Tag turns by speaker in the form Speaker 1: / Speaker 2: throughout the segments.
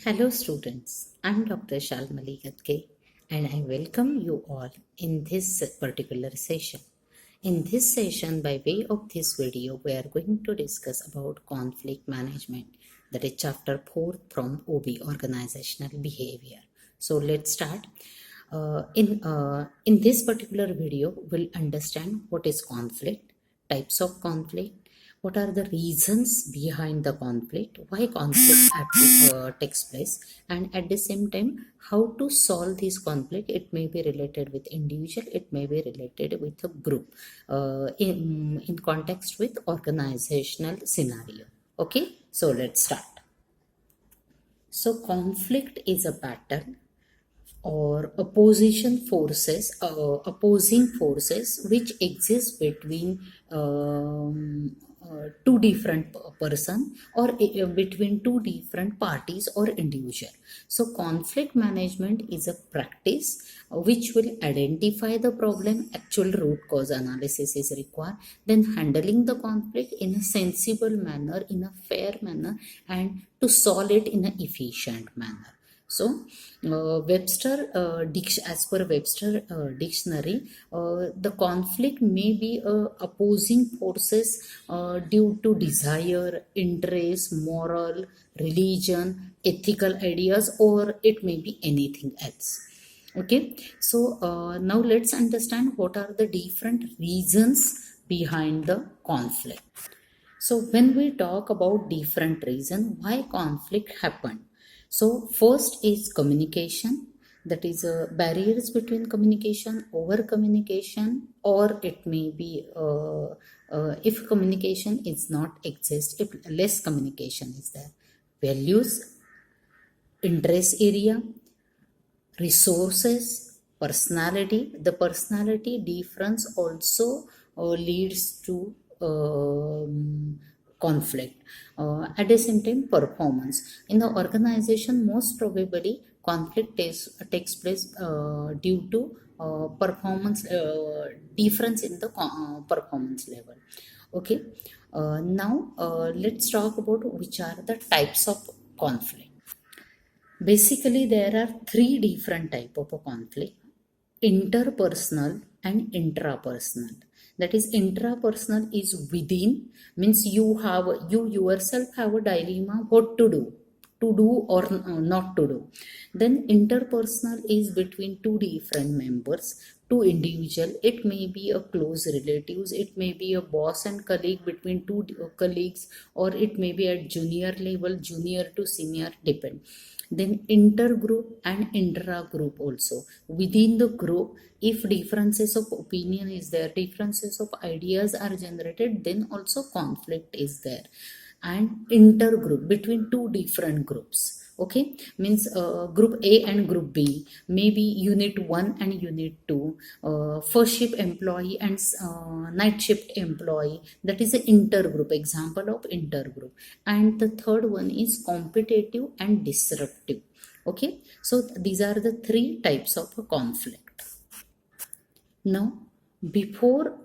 Speaker 1: Hello students, I'm Dr. Shalmali Gadge and I welcome you all in this particular session. In this session, by way of this video, we are going to discuss about conflict management, that is chapter 4 from OB, organizational behavior. So let's start. In this particular video, we'll understand what is conflict, types of conflict, what are the reasons behind the conflict, why conflict takes place, and at the same time how to solve this conflict. It may be related with individual, it may be related with a group, in context with organizational scenario. Okay, so let's start. So conflict is a pattern or opposing forces which exist between two different person, or between two different parties or individual. So conflict management is a practice which will identify the problem, actual root cause analysis is required, then handling the conflict in a sensible manner, in a fair manner, and to solve it in an efficient manner. So, as per Webster dictionary, the conflict may be opposing forces due to desire, interest, moral, religion, ethical ideas, or it may be anything else. Okay, so now let's understand what are the different reasons behind the conflict. So when we talk about different reasons why conflict happened, so first is communication, that is barriers between communication, over communication, or it may be if communication is not exist, if less communication is there, values, interest area, resources, personality. The personality difference also leads to conflict. At the same time, performance. In the organization, most probably conflict takes place due to performance difference in the performance level. Okay, now let's talk about which are the types of conflict. Basically, there are three different type of a conflict: interpersonal and intrapersonal. That is, intrapersonal is within, means you yourself have a dilemma what to do or not to do. Then interpersonal is between two different members, two individual. It may be a close relatives, it may be a boss and colleague between two colleagues, or it may be at junior level, junior to senior, depend. Then intergroup and intra-group also. Within the group, if differences of opinion is there, differences of ideas are generated, then also conflict is there. And intergroup, between two different groups. Okay, means group A and group B, maybe unit 1 and unit 2, first shift employee and night shift employee, that is an intergroup, example of intergroup. And the third one is competitive and disruptive. Okay, so these are the three types of a conflict. Now, before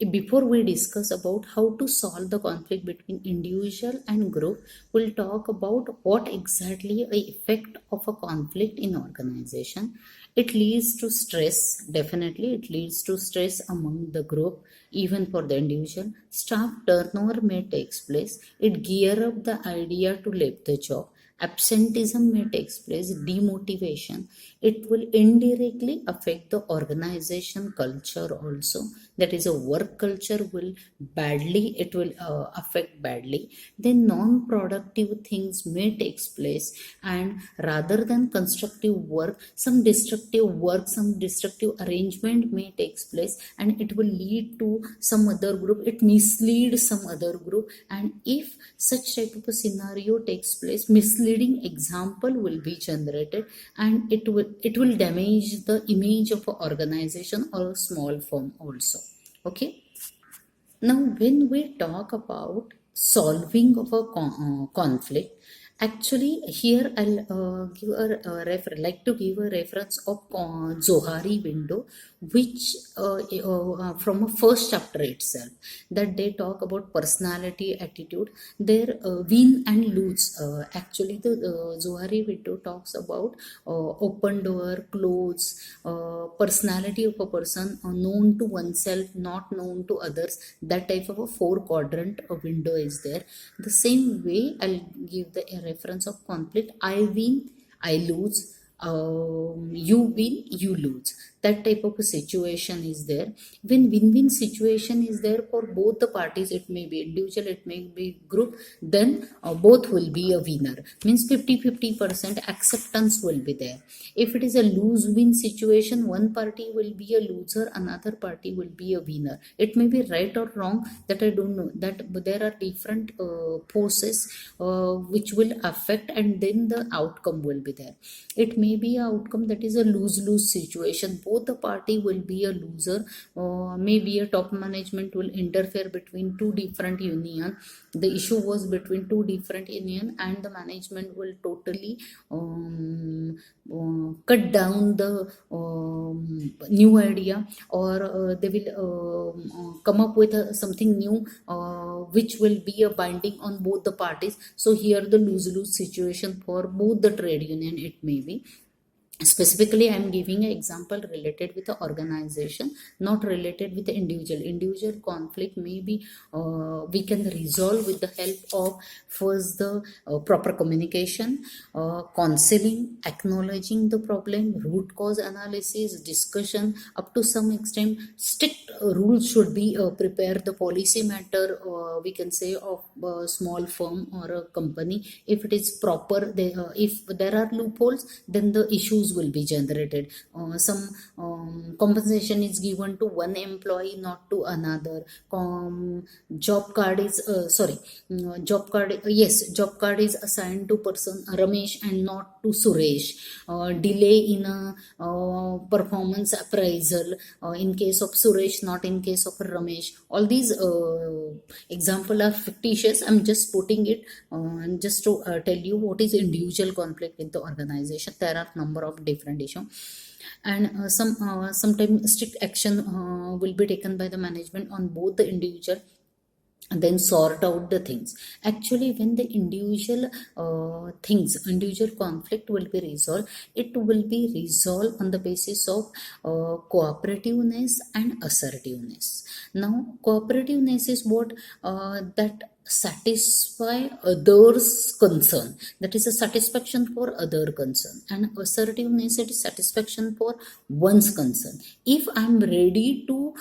Speaker 1: before we discuss about how to solve the conflict between individual and group, we'll talk about what exactly the effect of a conflict in organization. It leads to stress, definitely it leads to stress among the group, even for the individual. Staff turnover may take place, it gear up the idea to leave the job. Absenteeism may take place, demotivation. It will indirectly affect the organization culture also. That is, a work culture will badly, it will affect badly. Then non-productive things may take place, and rather than constructive work, some destructive arrangement may take place, and it will lead to some other group, it misleads some other group. And if such type of a scenario takes place, misleading example will be generated, and it will damage the image of an organization or a small firm also. Okay, now when we talk about solving of a conflict, actually here I'll like to give a reference of Zohari window, which from a first chapter itself, that they talk about personality, attitude, their win and lose. Actually, the Zohari video talks about open door, close, personality of a person, known to oneself, not known to others. That type of a four quadrant window is there. The same way, I'll give the a reference of conflict. I win, I lose. You win, you lose. That type of a situation is there. When win-win situation is there for both the parties, it may be individual, it may be group, then both will be a winner. Means 50-50% acceptance will be there. If it is a lose-win situation, one party will be a loser, another party will be a winner. It may be right or wrong, that I don't know. That but there are different forces which will affect, and then the outcome will be there. It may be a outcome that is a lose-lose situation. Both the party will be a loser. Maybe a top management will interfere between two different union. The issue was between two different union, and the management will totally cut down the new idea, or they will come up with something new which will be a binding on both the parties. So here the lose-lose situation for both the trade union, it may be. Specifically, I am giving an example related with the organization, not related with the individual conflict. Maybe we can resolve with the help of first the proper communication, counseling, acknowledging the problem, root cause analysis, discussion. Up to some extent, strict rules should be prepared. The policy matter, we can say, of a small firm or a company. If it is proper, if there are loopholes, then the issues will be generated. Some compensation is given to one employee, not to another. Job card is job card, yes, job card is assigned to person Ramesh and not to Suresh. Delay in a performance appraisal in case of Suresh, not in case of Ramesh. All these example are fictitious. I'm just putting it just to tell you what is individual conflict in the organization. There are number of different issues, and sometimes strict action will be taken by the management on both the individual, and then sort out the things. Actually, when the individual conflict will be resolved, it will be resolved on the basis of cooperativeness and assertiveness. Now, cooperativeness is what that satisfy others concern, that is a satisfaction for other concern, and assertiveness, it is satisfaction for one's concern. If I'm ready to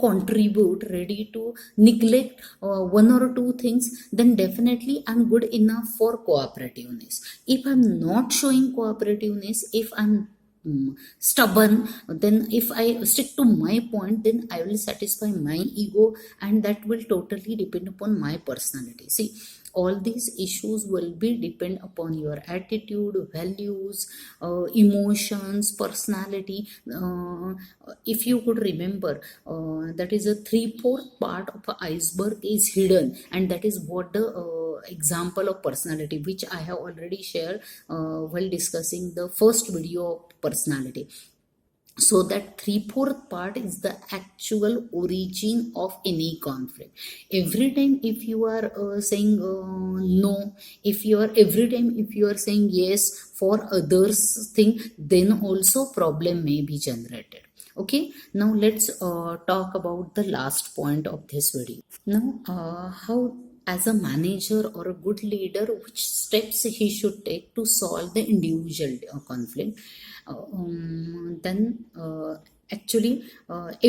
Speaker 1: contribute, ready to neglect one or two things, then definitely I'm good enough for cooperativeness. If I'm not showing cooperativeness, if I'm stubborn, then if I stick to my point, then I will satisfy my ego, and that will totally depend upon my personality. See, all these issues will be depend upon your attitude, values, emotions, personality. If you could remember, that is a 3/4 part of an iceberg is hidden, and that is what the example of personality, which I have already shared while discussing the first video of personality. So that 3/4 part is the actual origin of any conflict. Every time if you are saying no, if you are every time if you are saying yes for others thing, then also problem may be generated. Okay, now let's talk about the last point of this video. Now, how, as a manager or a good leader, which steps he should take to solve the individual conflict. Then actually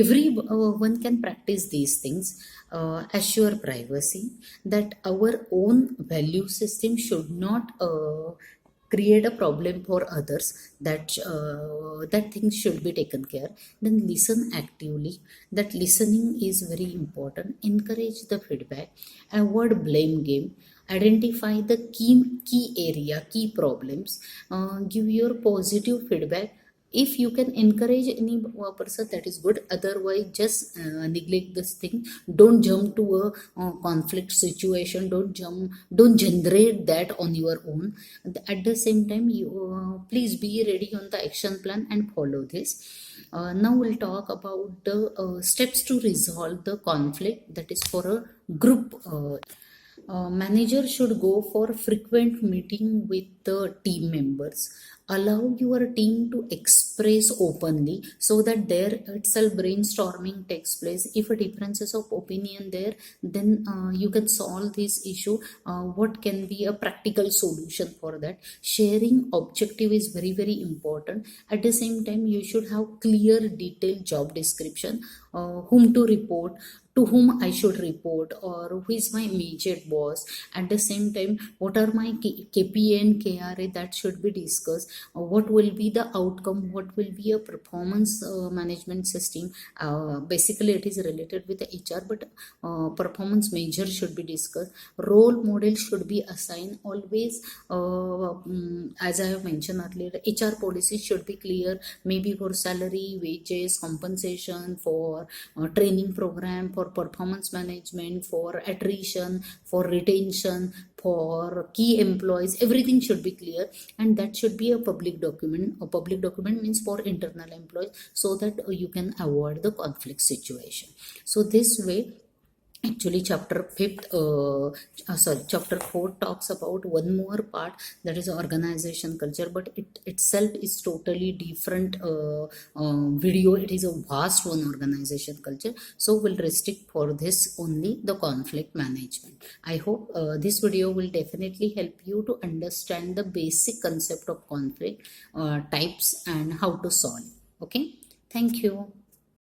Speaker 1: everyone can practice these things. Assure privacy, that our own value system should not create a problem for others, that things should be taken care. Then listen actively, that listening is very important. Encourage the feedback, avoid blame game, identify the key area, key problems, give your positive feedback, If you can encourage any person, that is good. Otherwise, just neglect this thing. Don't jump to a conflict situation. Don't generate that on your own. At the same time, you please be ready on the action plan and follow this. Now we'll talk about the steps to resolve the conflict, that is for a group. Manager should go for frequent meeting with the team members. Allow your team to express openly, so that there itself brainstorming takes place. If a differences of opinion there, then you can solve this issue. What can be a practical solution for that? Sharing objective is very very important. At the same time, you should have clear detailed job description, whom to report, to whom I should report, or who is my immediate boss. At the same time, what are my KPA and KRA, that should be discussed. What will be the outcome? What will be a performance management system? Basically, it is related with the HR, but performance measure should be discussed. Role model should be assigned always. As I have mentioned earlier, HR policies should be clear, maybe for salary, wages, compensation, for training program, for performance management, for attrition, for retention, for key employees. Everything should be clear, and that should be a public document. A public document means for internal employees, so that you can avoid the conflict situation. So this way, actually chapter 4 talks about one more part, that is organization culture, but it itself is totally different video. It is a vast one, organization culture. So we'll restrict for this only the conflict management. I hope this video will definitely help you to understand the basic concept of conflict types and how to solve. Okay, thank you.